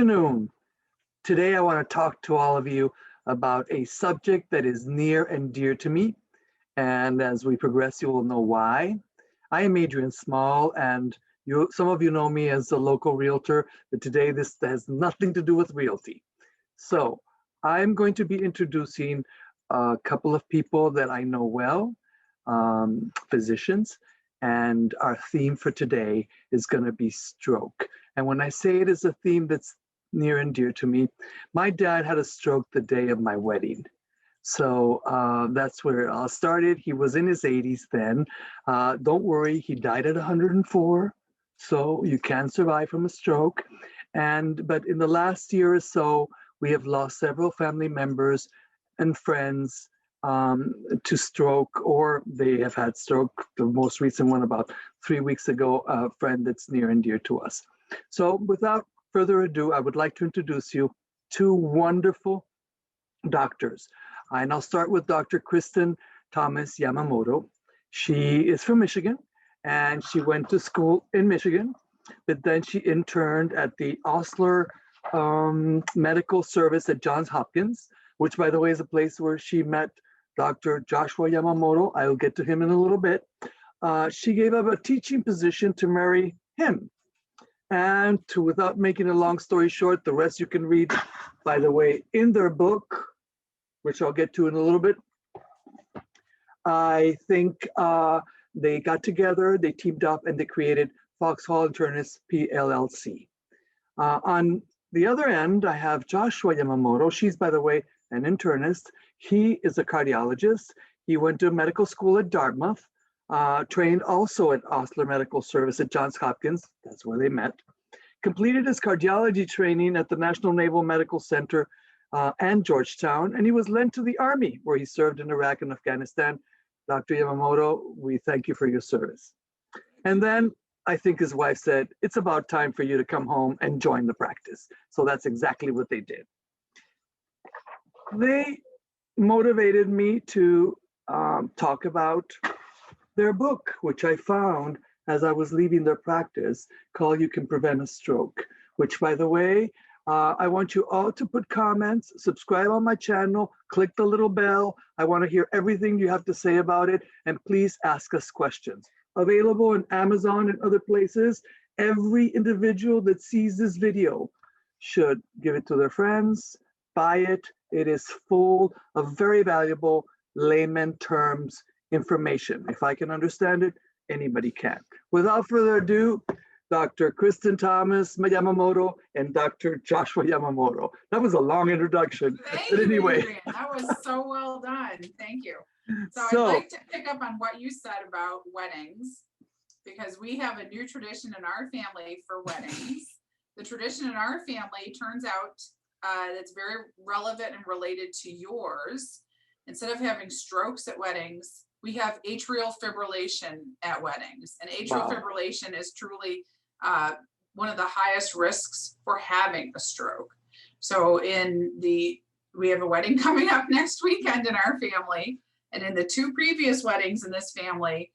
afternoon. Today I want to talk to all of you about a subject that is near and dear to me. And as we progress, you will know why. I am Adrian Small, and some of you know me as a local realtor, but today this has nothing to do with realty. So I'm going to be introducing a couple of people that I know well, physicians, and our theme for today is going to be stroke. And when I say it is a theme that's near and dear to me, my dad had a stroke the day of my wedding. So that's where it all started. He was in his 80s then. Don't worry, he died at 104. So you can survive from a stroke. But in the last year or so, we have lost several family members and friends to stroke, or they have had stroke. The most recent one about 3 weeks ago, a friend that's near and dear to us. So without further ado, I would like to introduce you two wonderful doctors. And I'll start with Dr. Kristin Thomas Yamamoto. She is from Michigan, and she went to school in Michigan, but then she interned at the Osler Medical Service at Johns Hopkins, which, by the way, is a place where she met Dr. Joshua Yamamoto. I'll get to him in a little bit. She gave up a teaching position to marry him. And without making a long story short, the rest you can read, by the way, in their book, which I'll get to in a little bit. I think they got together, they teamed up, and they created Foxhall Internist PLLC. On the other end, I have Joshua Yamamoto. She's, by the way, an internist. He is a cardiologist. He went to medical school at Dartmouth, trained also at Osler Medical Service at Johns Hopkins. That's where they met. Completed his cardiology training at the National Naval Medical Center and Georgetown, and he was lent to the Army, where he served in Iraq and Afghanistan. Dr. Yamamoto, we thank you for your service. And then I think his wife said, it's about time for you to come home and join the practice. So that's exactly what they did. They motivated me to talk about their book, which I found as I was leaving their practice, called You Can Prevent a Stroke, which, by the way, I want you all to put comments, subscribe on my channel, click the little bell. I want to hear everything you have to say about it, and please ask us questions. Available on Amazon and other places. Every individual that sees this video should give it to their friends, buy it. It is full of very valuable layman terms information. If I can understand it, anybody can. Without further ado, Dr. Kristin Thomas Yamamoto and Dr. Joshua Yamamoto. That was a long introduction. Thank but you, anyway. Adrian. That was so well done. Thank you. So I'd like to pick up on what you said about weddings, because we have a new tradition in our family for weddings. The tradition in our family turns out that's very relevant and related to yours. Instead of having strokes at weddings, we have atrial fibrillation at weddings. And atrial fibrillation is truly one of the highest risks for having a stroke. So we have a wedding coming up next weekend in our family. And in the two previous weddings in this family,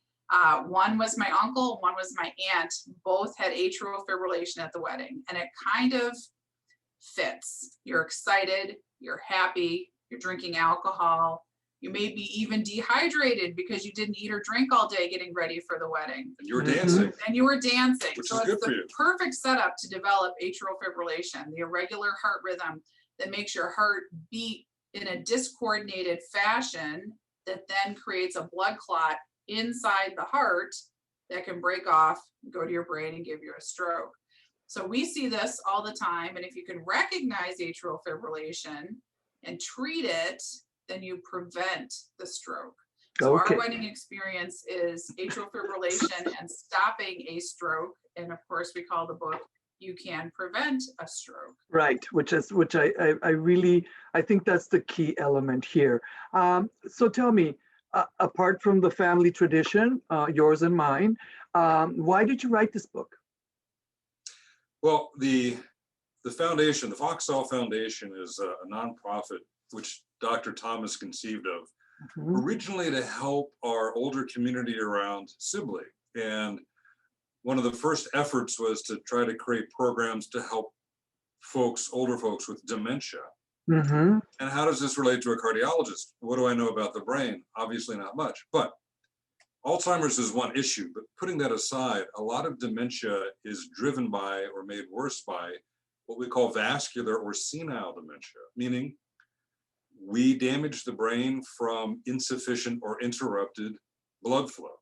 one was my uncle, one was my aunt. Both had atrial fibrillation at the wedding. And it kind of fits. You're excited, you're happy, you're drinking alcohol. You may be even dehydrated because you didn't eat or drink all day getting ready for the wedding. And you were dancing. And you were dancing. Which so is good it's for the you. perfect setup to develop atrial fibrillation, the irregular heart rhythm that makes your heart beat in a discoordinated fashion that then creates a blood clot inside the heart that can break off, go to your brain, and give you a stroke. So we see this all the time. And if you can recognize atrial fibrillation and treat it, then you prevent the stroke. So our wedding experience is atrial fibrillation and stopping a stroke. And of course, we call the book You Can Prevent a Stroke. Right, which I think that's the key element here. So tell me, apart from the family tradition, yours and mine, why did you write this book? Well, the foundation, the Foxhall Foundation, is a nonprofit which Dr. Thomas conceived of originally to help our older community around Sibley. And one of the first efforts was to try to create programs to help folks, older folks with dementia. Mm-hmm. And how does this relate to a cardiologist? What do I know about the brain? Obviously not much, but Alzheimer's is one issue, but putting that aside, a lot of dementia is driven by or made worse by what we call vascular or senile dementia, meaning we damage the brain from insufficient or interrupted blood flow.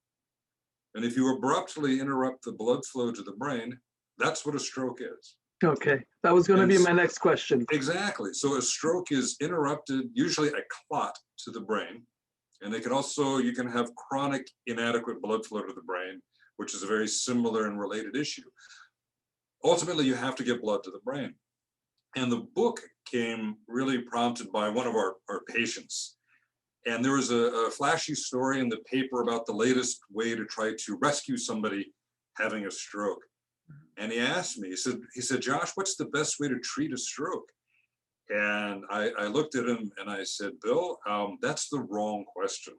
And if you abruptly interrupt the blood flow to the brain, that's what a stroke is. Okay, that was going to be my next question. Exactly. So a stroke is interrupted, usually a clot to the brain. And they can also, you can have chronic inadequate blood flow to the brain, which is a very similar and related issue. Ultimately, you have to get blood to the brain. And the book came really prompted by one of our patients. And there was a flashy story in the paper about the latest way to try to rescue somebody having a stroke. And he asked me, he said, Josh, what's the best way to treat a stroke? And I looked at him and I said, Bill, that's the wrong question.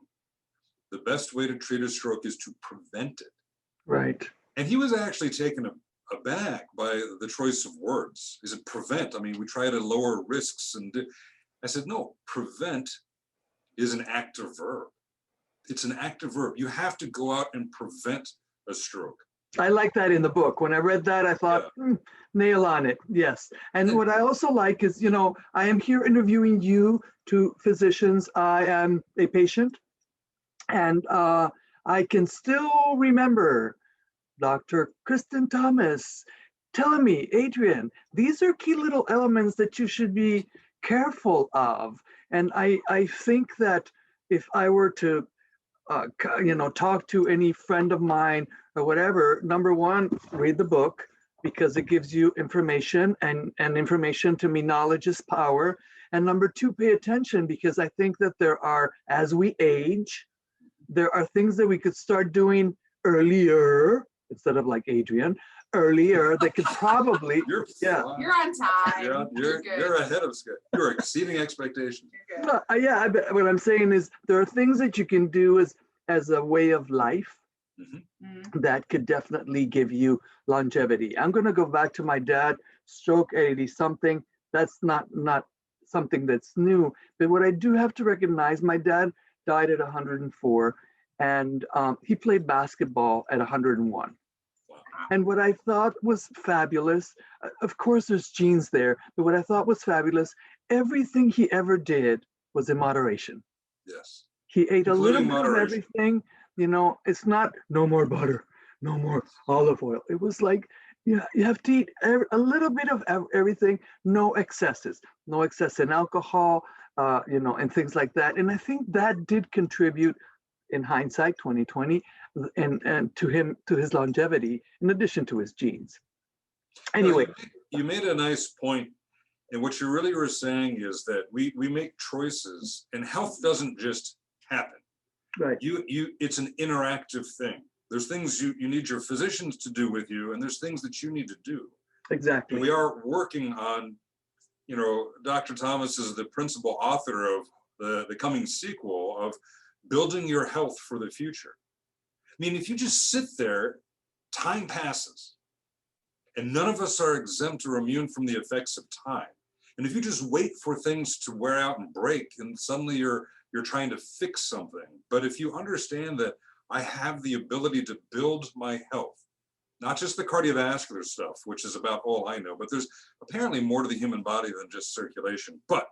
The best way to treat a stroke is to prevent it. Right. And he was actually taken aback by the choice of words. He said, prevent. I mean, we try to lower risks. And I said, no, prevent is an active verb. It's an active verb. You have to go out and prevent a stroke. I like that in the book. When I read that, I thought, nail on it. Yes. And what I also like is, you know, I am here interviewing you, two physicians. I am a patient. And I can still remember Dr. Kristin Thomas telling me, Adrian, these are key little elements that you should be careful of. And I think that if I were to, you know, talk to any friend of mine or whatever, number one, read the book because it gives you information, and information to me, knowledge is power. And number two, pay attention, because I think that there are, as we age, there are things that we could start doing earlier, instead of like Adrian, earlier, that could probably, You're on time. Yeah, you're ahead of schedule. You're exceeding expectations. Yeah, what I'm saying is there are things that you can do as a way of life that could definitely give you longevity. I'm going to go back to my dad, stroke at 80 something. That's not something that's new, but what I do have to recognize, my dad died at 104, and he played basketball at 101. And what I thought was fabulous, of course there's genes there, but what I thought was fabulous, everything he ever did was in moderation. Yes. He ate a little bit moderation. of everything. You know, it's not no more butter, no more olive oil. It was like, you have to eat a little bit of everything, no excesses, no excess in alcohol, you know, and things like that. And I think that did contribute, in hindsight, 2020, and to his longevity, in addition to his genes. Anyway. You made a nice point. And what you really were saying is that we make choices, and health doesn't just happen. Right. It's an interactive thing. There's things you need your physicians to do with you, and there's things that you need to do. Exactly. And we are working on, you know, Dr. Thomas is the principal author of the coming sequel of Building Your Health for the Future. I mean, if you just sit there, time passes. And none of us are exempt or immune from the effects of time. And if you just wait for things to wear out and break, and suddenly you're trying to fix something. But if you understand that I have the ability to build my health, not just the cardiovascular stuff, which is about all I know, but there's apparently more to the human body than just circulation. But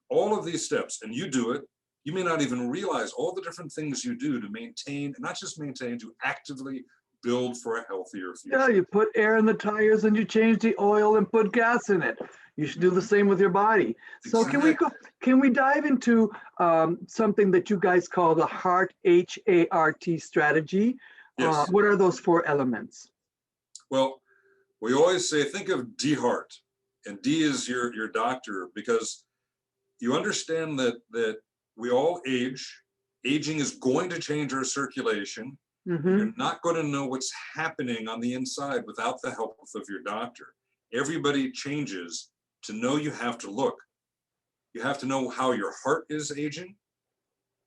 all of these steps, and you do it, you may not even realize all the different things you do to maintain, and not just maintain, to actively build for a healthier future. Yeah, you put air in the tires and you change the oil and put gas in it. You should do the same with your body. So Exactly. can we dive into something that you guys call the HART, H-A-R-T strategy? Yes. What are those 4 elements? Well, we always say, think of D-HART, and D is your doctor, because you understand that we all age. Aging is going to change our circulation. You're not going to know what's happening on the inside without the help of your doctor. Everybody changes. To know, you have to look. You have to know how your heart is aging.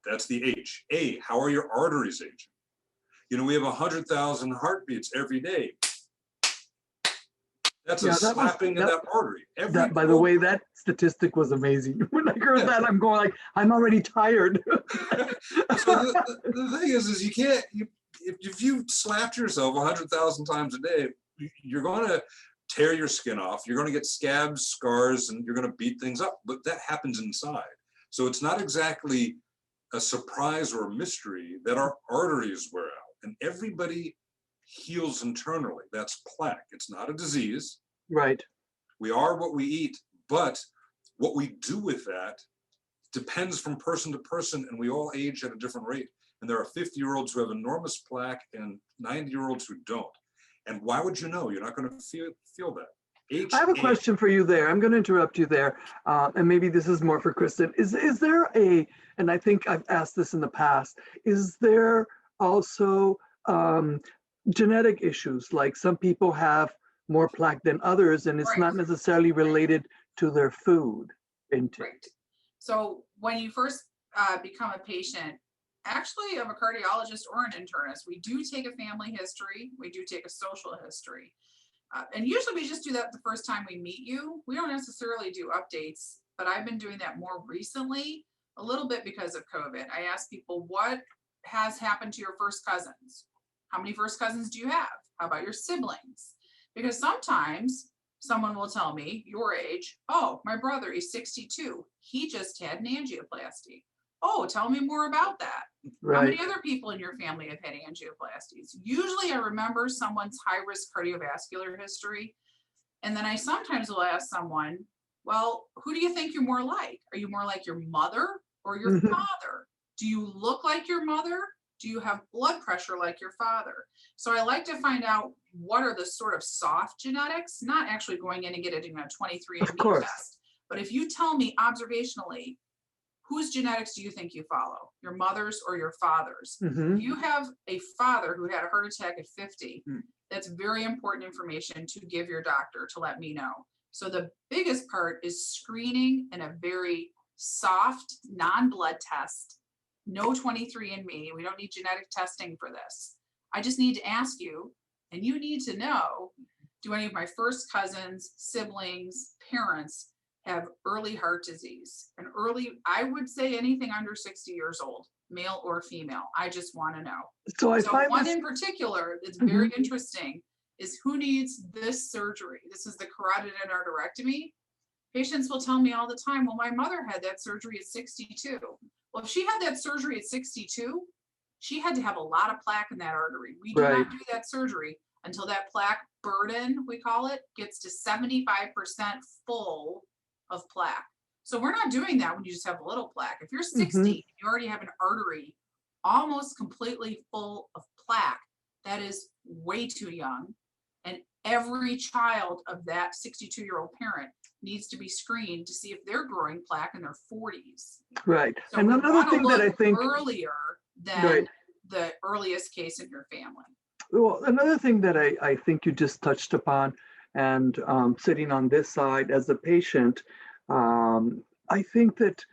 That's the H. A, how are your arteries aging? You know, we have 100,000 heartbeats every day. That's a slapping of that artery. That, by the way, that statistic was amazing. When I heard that, I'm going like, I'm already tired. So the thing is you can't, if you slapped yourself 100,000 times a day, you're going to tear your skin off. You're going to get scabs, scars, and you're going to beat things up. But that happens inside. So it's not exactly a surprise or a mystery that our arteries wear out. And everybody heals internally. That's plaque. It's not a disease. Right. We are what we eat, but what we do with that depends from person to person, and we all age at a different rate. And there are 50-year-olds who have enormous plaque and 90-year-olds who don't. And why would you know? You're not going to feel that. I have a question for you there. I'm going to interrupt you there. And maybe this is more for Kristin. Is there and I think I've asked this in the past, is there also genetic issues? Like some people have more plaque than others, and it's Right. not necessarily related to their food intake. Right. So when you first become a patient, actually of a cardiologist or an internist, we do take a family history. We do take a social history. And usually we just do that the first time we meet you. We don't necessarily do updates, but I've been doing that more recently, a little bit because of COVID. I ask people, what has happened to your first cousins? How many first cousins do you have? How about your siblings? Because sometimes someone will tell me your age. Oh, my brother is 62. He just had an angioplasty. Oh, tell me more about that. Right. How many other people in your family have had angioplasties? Usually I remember someone's high-risk cardiovascular history. And then I sometimes will ask someone, well, who do you think you're more like? Are you more like your mother or your father? Do you look like your mother? Do you have blood pressure like your father? So I like to find out what are the sort of soft genetics, not actually going in and getting a 23andMe test. But if you tell me observationally, whose genetics do you think you follow? Your mother's or your father's? If you have a father who had a heart attack at 50, that's very important information to give your doctor to let me know. So the biggest part is screening in a very soft, non-blood test. No 23andMe. We don't need genetic testing for this. I just need to ask you, and you need to know, do any of my first cousins, siblings, parents have early heart disease? And early, I would say anything under 60 years old, male or female. I just want to know. So I find one in particular that's very interesting is who needs this surgery. This is the carotid endarterectomy. Patients will tell me all the time, well, my mother had that surgery at 62. Well, if she had that surgery at 62, she had to have a lot of plaque in that artery. We do not do that surgery until that plaque burden, we call it, gets to 75% full of plaque. So we're not doing that when you just have a little plaque. If you're 60, you already have an artery almost completely full of plaque. That is way too young. And every child of that 62-year-old parent needs to be screened to see if they're growing plaque in their 40s. Right. So and another thing that I think earlier than the earliest case in your family. Well, another thing that I think you just touched upon, and sitting on this side as a patient, I think that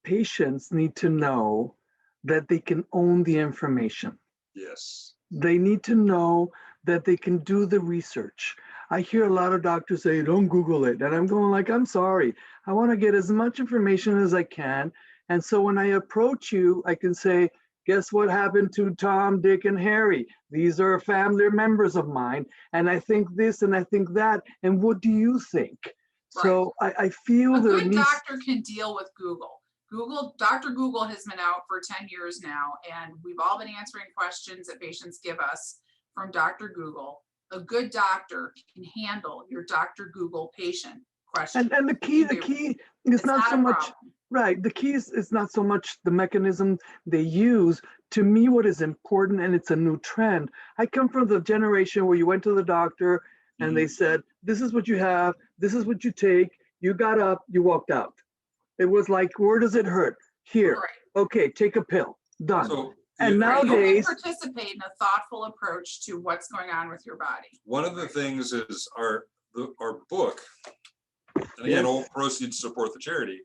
patients need to know that they can own the information. Yes. They need to know that they can do the research. I hear a lot of doctors say, don't Google it. And I'm going like, I'm sorry. I want to get as much information as I can. And so when I approach you, I can say, guess what happened to Tom, Dick, and Harry? These are family members of mine. And I think this and I think that. And what do you think? Right. So I feel a good doctor can deal with Google. Dr. Google has been out for 10 years now, and we've all been answering questions that patients give us from Dr. Google. A good doctor can handle your Dr. Google patient question. And the key is not so much, right, the key is not so much the mechanism they use. To me, what is important, and it's a new trend, I come from the generation where you went to the doctor and they said, this is what you have, this is what you take, you got up, you walked out. It was like, where does it hurt? Here. Right. Okay, take a pill. Done. So, and nowadays, you participate in a thoughtful approach to what's going on with your body. One of the things is our book, and again, all proceeds support the charity.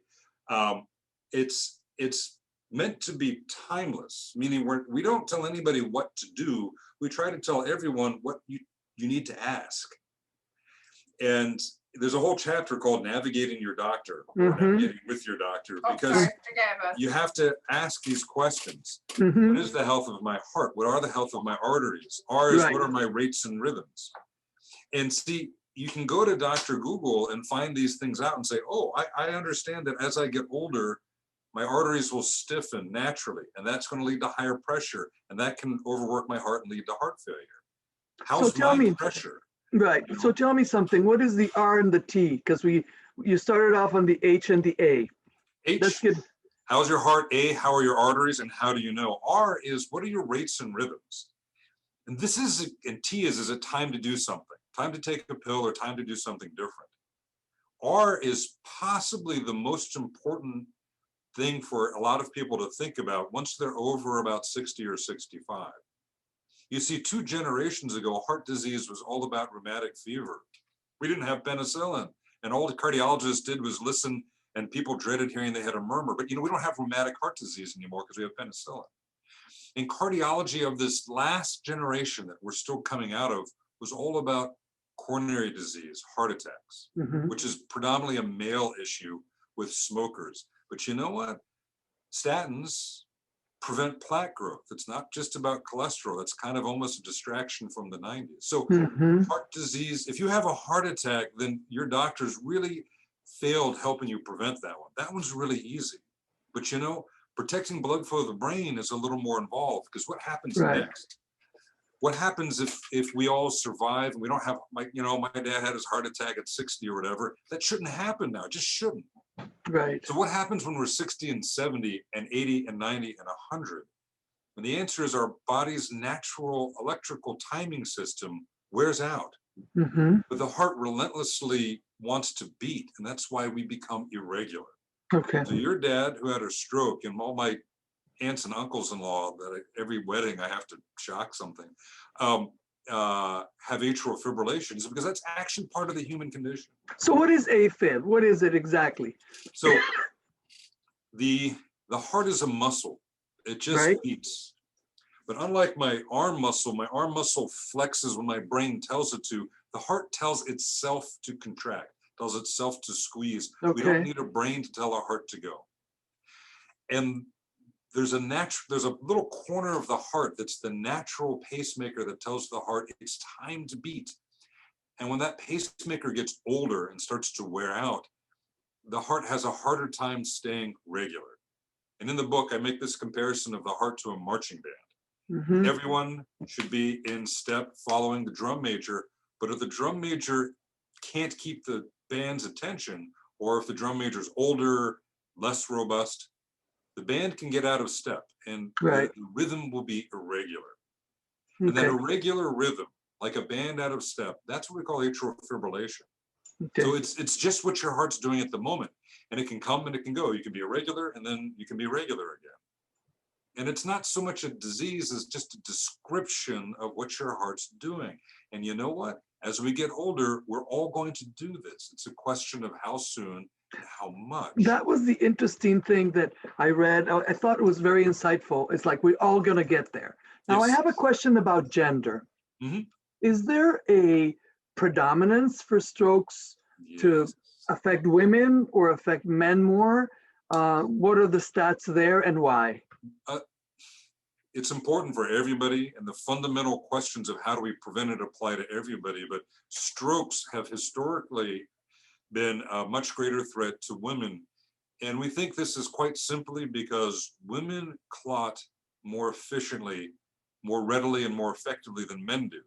It's meant to be timeless, meaning we don't tell anybody what to do. We try to tell everyone what you need to ask. And there's a whole chapter called Navigating Your Doctor, or Navigating with Your Doctor, Oh, because sorry, forget you have to ask these questions. Mhm. What is the health of my heart? What are the health of my arteries? R is Right. what are my rates and rhythms? And see, you can go to Dr. Google and find these things out and say, oh, I understand that as I get older, my arteries will stiffen naturally, and that's going to lead to higher pressure, and that can overwork my heart and lead to heart failure. How's tell my me- pressure? Right. So tell me something. What is the R and the T? Because you started off on the H and the A. Let's H, get how's your heart? A, how are your arteries? And how do you know? R is, what are your rates and rhythms? And this is, and T is it time to do something? Time to take a pill or time to do something different? R is possibly the most important thing for a lot of people to think about once they're over about 60 or 65. You see, 2 generations ago, heart disease was all about rheumatic fever. We didn't have penicillin, and all the cardiologists did was listen, and people dreaded hearing they had a murmur. But we don't have rheumatic heart disease anymore because we have penicillin. And cardiology of this last generation that we're still coming out of was all about coronary disease, heart attacks, which is predominantly a male issue with smokers. But you know what? Statins prevent plaque growth. It's not just about cholesterol. It's kind of almost a distraction from the 90s. So heart disease, if you have a heart attack, then your doctors really failed helping you prevent that one. That one's really easy. But protecting blood flow to the brain is a little more involved, because what happens next? What happens if we all survive and we don't have, my dad had his heart attack at 60 or whatever? That shouldn't happen now. It just shouldn't. right. So what happens when we're 60 and 70 and 80 and 90 and 100? And the answer is our body's natural electrical timing system wears out. But the heart relentlessly wants to beat, and that's why we become irregular. Okay. So your dad, who had a stroke, and all my aunts and uncles-in-law, that every wedding I have to shock something, have atrial fibrillation, is because that's actually part of the human condition. So what is AFib? What is it exactly? So the heart is a muscle. It just beats. But unlike my arm muscle flexes when my brain tells it to. The heart tells itself to contract, tells itself to squeeze. We don't need a brain to tell our heart to go. And there's a little corner of the heart that's the natural pacemaker that tells the heart it's time to beat. And when that pacemaker gets older and starts to wear out, the heart has a harder time staying regular. And in the book, I make this comparison of the heart to a marching band. Everyone should be in step following the drum major, but if the drum major can't keep the band's attention, or if the drum major is older, less robust, the band can get out of step, and the rhythm will be irregular. And that irregular rhythm, like a band out of step, that's what we call atrial fibrillation. So it's just what your heart's doing at the moment, and it can come and it can go. You can be irregular, and then you can be regular again. And it's not so much a disease as just a description of what your heart's doing. And you know what? As we get older, we're all going to do this. It's a question of how soon and how much. That was the interesting thing that I read. I thought it was very insightful. It's like, we're all going to get there. Now, I have a question about gender. Is there a predominance for strokes to affect women or affect men more? What are the stats there, and why? It's important for everybody, and the fundamental questions of how do we prevent it apply to everybody. But strokes have historically been a much greater threat to women. And we think this is quite simply because women clot more efficiently, more readily, and more effectively than men do.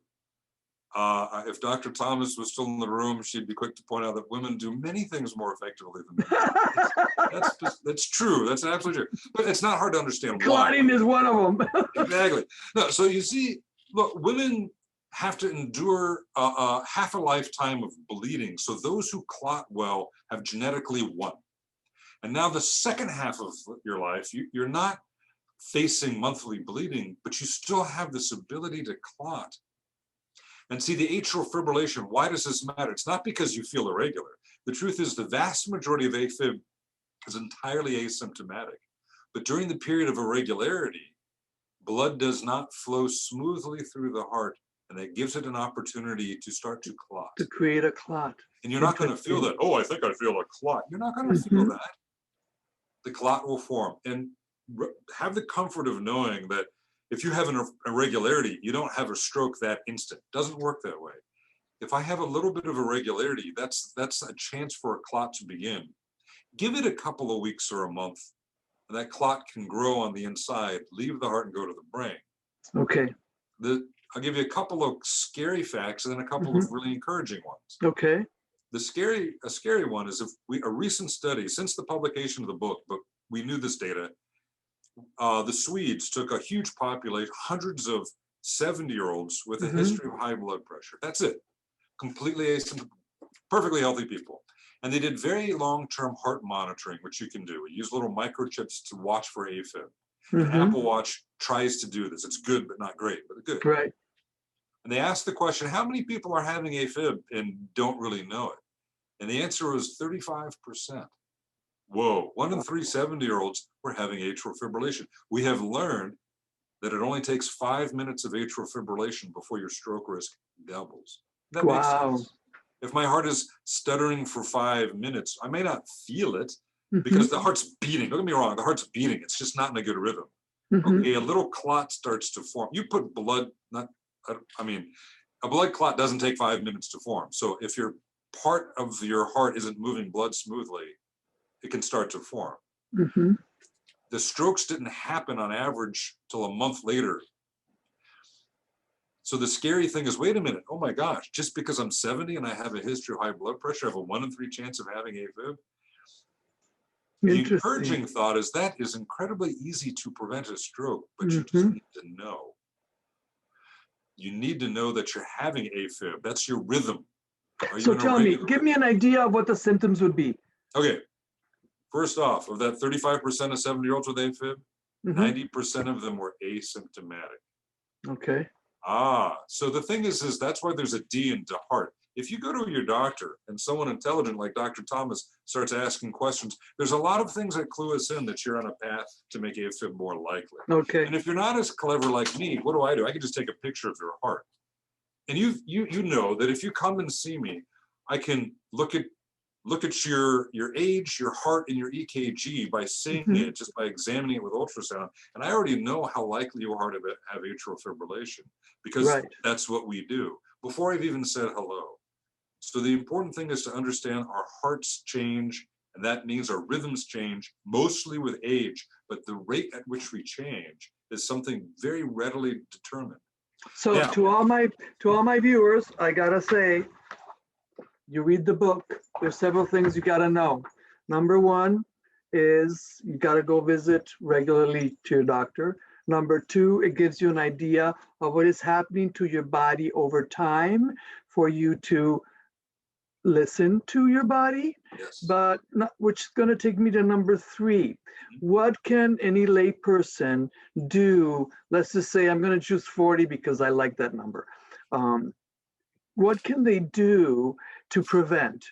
If Dr. Thomas was still in the room, she'd be quick to point out that women do many things more effectively than men. That's true. That's absolutely true. But it's not hard to understand why. Clotting is one of them. Exactly. No, so you see, look, women have to endure half a lifetime of bleeding. So those who clot well have genetically won. And now the second half of your life, you're not facing monthly bleeding, but you still have this ability to clot. And see, the atrial fibrillation, why does this matter? It's not because you feel irregular. The truth is the vast majority of AFib is entirely asymptomatic. But during the period of irregularity, blood does not flow smoothly through the heart, and that gives it an opportunity to start to clot. To create a clot. And you're not going to feel that, oh, I think I feel a clot. You're not going to feel that. The clot will form. And have the comfort of knowing that if you have an irregularity, you don't have a stroke that instant. It doesn't work that way. If I have a little bit of irregularity, that's a chance for a clot to begin. Give it a couple of weeks or a month, and that clot can grow on the inside, leave the heart and go to the brain. Okay. I'll give you a couple of scary facts and then a couple of really encouraging ones. Okay. A scary one is a recent study since the publication of the book, but we knew this data. The Swedes took a huge population, hundreds of 70-year-olds with a history of high blood pressure. That's it. Completely asymptomatic, perfectly healthy people. And they did very long-term heart monitoring, which you can do. We use little microchips to watch for AFib. An Apple Watch tries to do this. It's good, but not great, but good. Right. And they asked the question, how many people are having AFib and don't really know it? And the answer was 35%. Whoa, 1 in 3 70-year-olds were having atrial fibrillation. We have learned that it only takes 5 minutes of atrial fibrillation before your stroke risk doubles. That makes sense. If my heart is stuttering for 5 minutes, I may not feel it because the heart's beating. Don't get me wrong, the heart's beating. It's just not in a good rhythm. Okay, a little clot starts to form. You put blood, a blood clot doesn't take 5 minutes to form. So if your part of your heart isn't moving blood smoothly, it can start to form. The strokes didn't happen on average till a month later. So the scary thing is, wait a minute, oh my gosh, just because I'm 70 and I have a history of high blood pressure, I have a 1 in 3 chance of having AFib? The encouraging thought is that is incredibly easy to prevent a stroke, but you just need to know. You need to know that you're having AFib. That's your rhythm. So tell me, give me an idea of what the symptoms would be. Okay. First off, of that 35% of 70-year-olds with AFib, 90% of them were asymptomatic. Okay. So the thing is that's why there's a D in the heart. If you go to your doctor and someone intelligent like Dr. Thomas starts asking questions, there's a lot of things that clue us in that you're on a path to make AFib more likely. Okay. And if you're not as clever like me, what do? I can just take a picture of your heart. And you know that if you come and see me, I can look at your age, your heart, and your EKG by seeing it, just by examining it with ultrasound. And I already know how likely you are to have atrial fibrillation because that's what we do before I've even said hello. So the important thing is to understand our hearts change, and that means our rhythms change, mostly with age, but the rate at which we change is something very readily determined. So now, to all my viewers, I gotta say, you read the book, there's several things you gotta know. Number one is you gotta go visit regularly to your doctor. Number two, it gives you an idea of what is happening to your body over time for you to listen to your body. But which is going to take me to number three. What can any lay person do? Let's just say I'm going to choose 40 because I like that number. What can they do to prevent?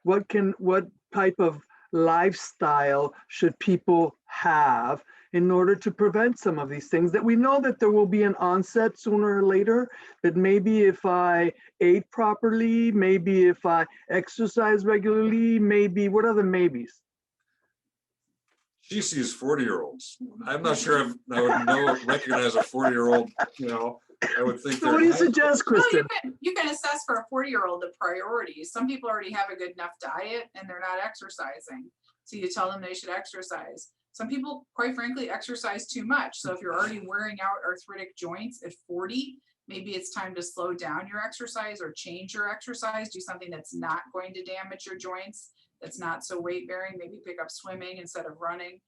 What type of lifestyle should people have in order to prevent some of these things that we know that there will be an onset sooner or later, that maybe if I ate properly, maybe if I exercise regularly, maybe, what are the maybes? She sees 40-year-olds. I'm not sure if I would recognize a 40-year-old, I would think. So what do you suggest, Kristin? Well, you can assess for a 40-year-old the priorities. Some people already have a good enough diet and they're not exercising. So you tell them they should exercise. Some people, quite frankly, exercise too much. So if you're already wearing out arthritic joints at 40, maybe it's time to slow down your exercise or change your exercise. Do something that's not going to damage your joints, that's not so weight bearing. Maybe pick up swimming instead of running.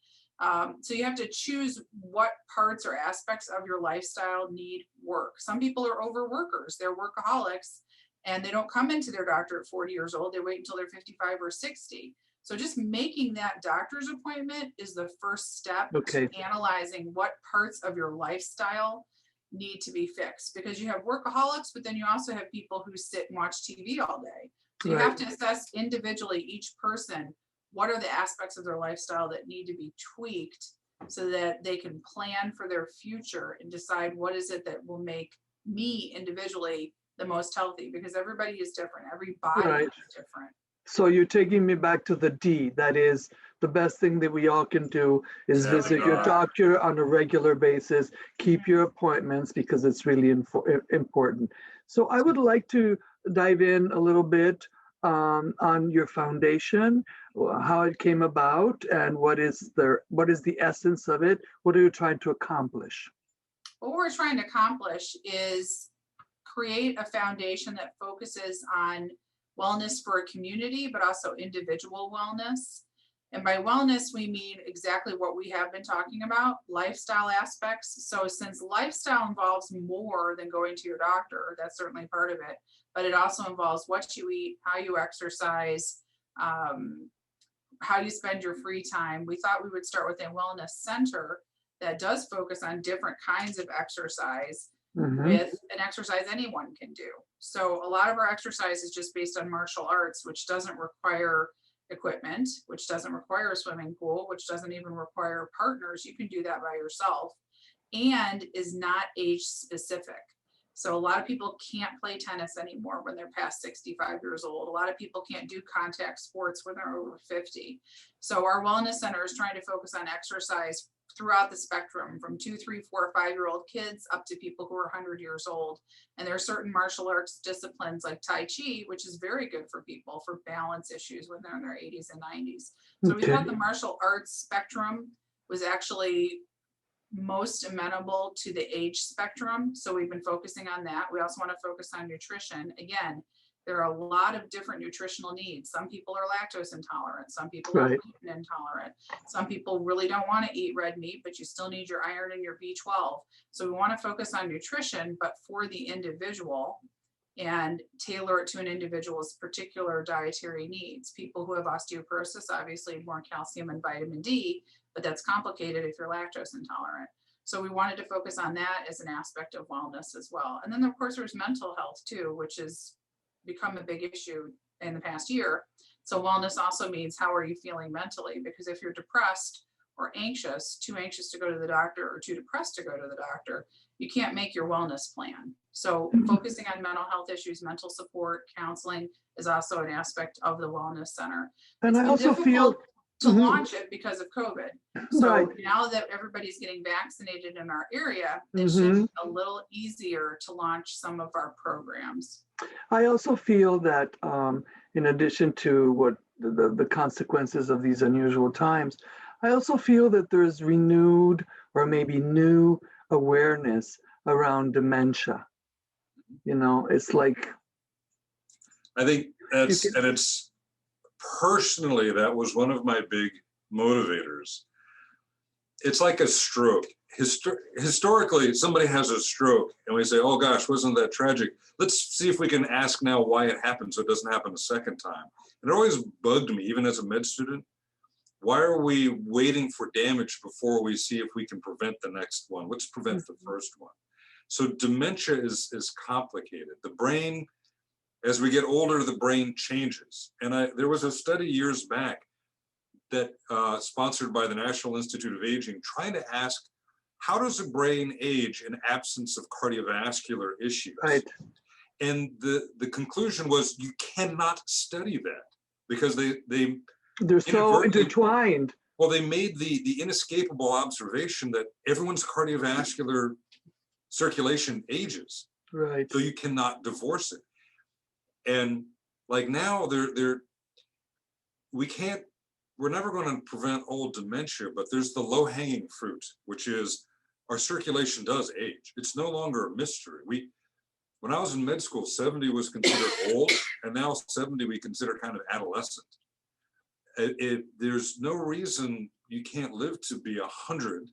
So you have to choose what parts or aspects of your lifestyle need work. Some people are overworkers, they're workaholics, and they don't come into their doctor at 40 years old. They wait until they're 55 or 60. So just making that doctor's appointment is the first step to analyzing what parts of your lifestyle need to be fixed, because you have workaholics, but then you also have people who sit and watch TV all day. So you have to assess individually each person, what are the aspects of their lifestyle that need to be tweaked so that they can plan for their future and decide what is it that will make me individually the most healthy, because everybody is different. Every body Right. is different. So you're taking me back to the D. That is, the best thing that we all can do is Have a visit your doctor on a regular basis, keep your appointments, because it's really important. So I would like to dive in a little bit on your foundation, how it came about, and what is the essence of it? What are you trying to accomplish? What we're trying to accomplish is create a foundation that focuses on wellness for a community, but also individual wellness. And by wellness, we mean exactly what we have been talking about, lifestyle aspects. So since lifestyle involves more than going to your doctor, that's certainly part of it, but it also involves what you eat, how you exercise, how you spend your free time. We thought we would start with a wellness center that does focus on different kinds of exercise, with an exercise anyone can do. So a lot of our exercise is just based on martial arts, which doesn't require equipment, which doesn't require a swimming pool, which doesn't even require partners. You can do that by yourself, and is not age specific. So a lot of people can't play tennis anymore when they're past 65 years old. A lot of people can't do contact sports when they're over 50. So our wellness center is trying to focus on exercise throughout the spectrum, from 2, 3, 4, 5-year-old kids up to people who are 100 years old. And there are certain martial arts disciplines like Tai Chi, which is very good for people for balance issues when they're in their 80s and 90s. So we thought the martial arts spectrum was actually most amenable to the age spectrum. So we've been focusing on that. We also want to focus on nutrition. Again, there are a lot of different nutritional needs. Some people are lactose intolerant. Some people are gluten intolerant. Some people really don't want to eat red meat, but you still need your iron and your B12. So we want to focus on nutrition, but for the individual, and tailor it to an individual's particular dietary needs. People who have osteoporosis obviously need more calcium and vitamin D, but that's complicated if you're lactose intolerant. So we wanted to focus on that as an aspect of wellness as well. And then of course there's mental health too, which has become a big issue in the past year. So wellness also means how are you feeling mentally? Because if you're depressed or anxious, too anxious to go to the doctor or too depressed to go to the doctor, you can't make your wellness plan. So focusing on mental health issues, mental support, counseling is also an aspect of the wellness center. And I also feel to launch it because of COVID. So now that everybody's getting vaccinated in our area, it should be a little easier to launch some of our programs. I also feel that in addition to what the consequences of these unusual times, I also feel that there's renewed or maybe new awareness around dementia. You know, it's like, I think it's personally, that was one of my big motivators. It's like a stroke. Historically, somebody has a stroke and we say, oh gosh, wasn't that tragic? Let's see if we can ask now why it happened so it doesn't happen a second time. And it always bugged me, even as a med student. Why are we waiting for damage before we see if we can prevent the next one? Let's prevent the first one. So dementia is complicated. The brain, as we get older, the brain changes. And there was a study years back that sponsored by the National Institute of Aging, trying to ask, how does the brain age in absence of cardiovascular issues? Right. And the conclusion was you cannot study that because they're so intertwined. Well, they made the inescapable observation that everyone's cardiovascular circulation ages. Right. So you cannot divorce it. And like now we're never going to prevent old dementia, but there's the low hanging fruit, which is our circulation does age. It's no longer a mystery. When I was in med school, 70 was considered old, and now 70 we consider kind of adolescent. There's no reason you can't live to be 100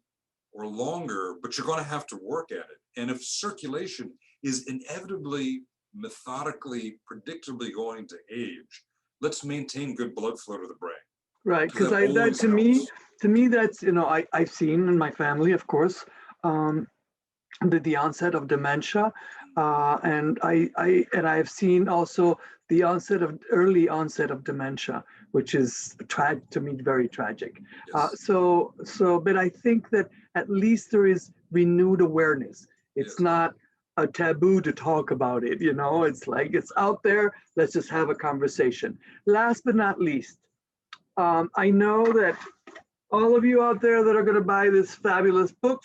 or longer, but you're going to have to work at it. And if circulation is inevitably, methodically, predictably going to age, let's maintain good blood flow to the brain. Right, because to me, that's, you know, I've seen in my family, of course, the onset of dementia, and I've seen also the early onset of dementia, which is to me very tragic. Yes. But I think that at least there is renewed awareness. It's not a taboo to talk about it. It's like it's out there. Let's just have a conversation. Last but not least, I know that all of you out there that are going to buy this fabulous book,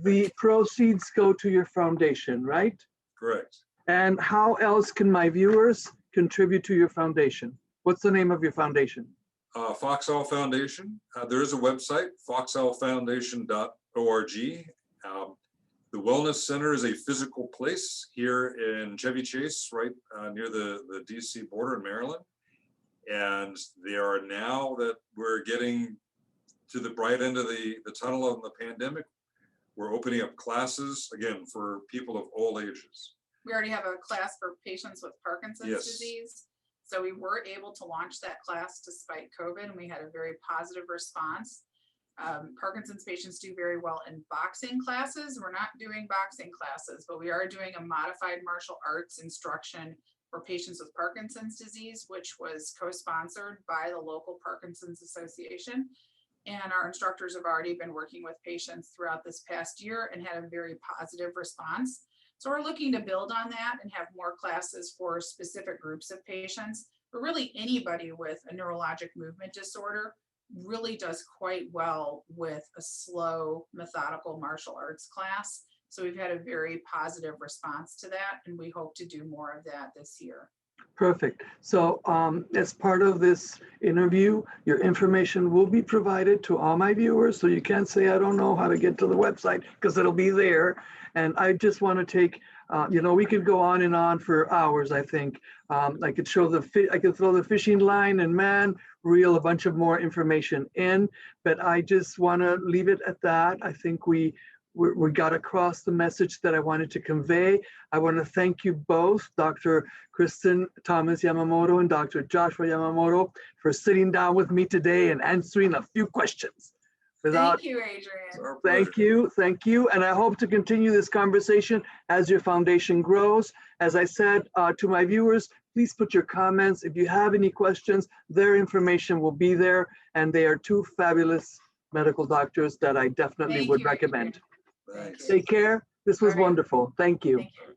the proceeds go to your foundation, right? Correct. And how else can my viewers contribute to your foundation? What's the name of your foundation? Foxall Foundation. There is a website, foxallfoundation.org. The Wellness Center is a physical place here in Chevy Chase, right near the DC border in Maryland. And they are, now that we're getting to the bright end of the tunnel of the pandemic, we're opening up classes, again, for people of all ages. We already have a class for patients with Parkinson's disease. So we were able to launch that class despite COVID, and we had a very positive response. Parkinson's patients do very well in boxing classes. We're not doing boxing classes, but we are doing a modified martial arts instruction for patients with Parkinson's disease, which was co-sponsored by the local Parkinson's Association. And our instructors have already been working with patients throughout this past year and had a very positive response. So we're looking to build on that and have more classes for specific groups of patients, but really anybody with a neurologic movement disorder really does quite well with a slow, methodical martial arts class. So we've had a very positive response to that, and we hope to do more of that this year. Perfect. So as part of this interview, your information will be provided to all my viewers. So you can't say, I don't know how to get to the website, because it'll be there. And I just want to take, we could go on and on for hours, I think. I could show I could throw the fishing line and reel a bunch of more information in, but I just want to leave it at that. I think we got across the message that I wanted to convey. I want to thank you both, Dr. Kristin Thomas Yamamoto and Dr. Joshua Yamamoto, for sitting down with me today and answering a few questions. Thank you, Adrian. Thank you. And I hope to continue this conversation as your foundation grows. As I said to my viewers, please put your comments. If you have any questions, their information will be there. And they are two fabulous medical doctors that I definitely would recommend. Thanks. Take care. This was wonderful. Thank you. Thank you.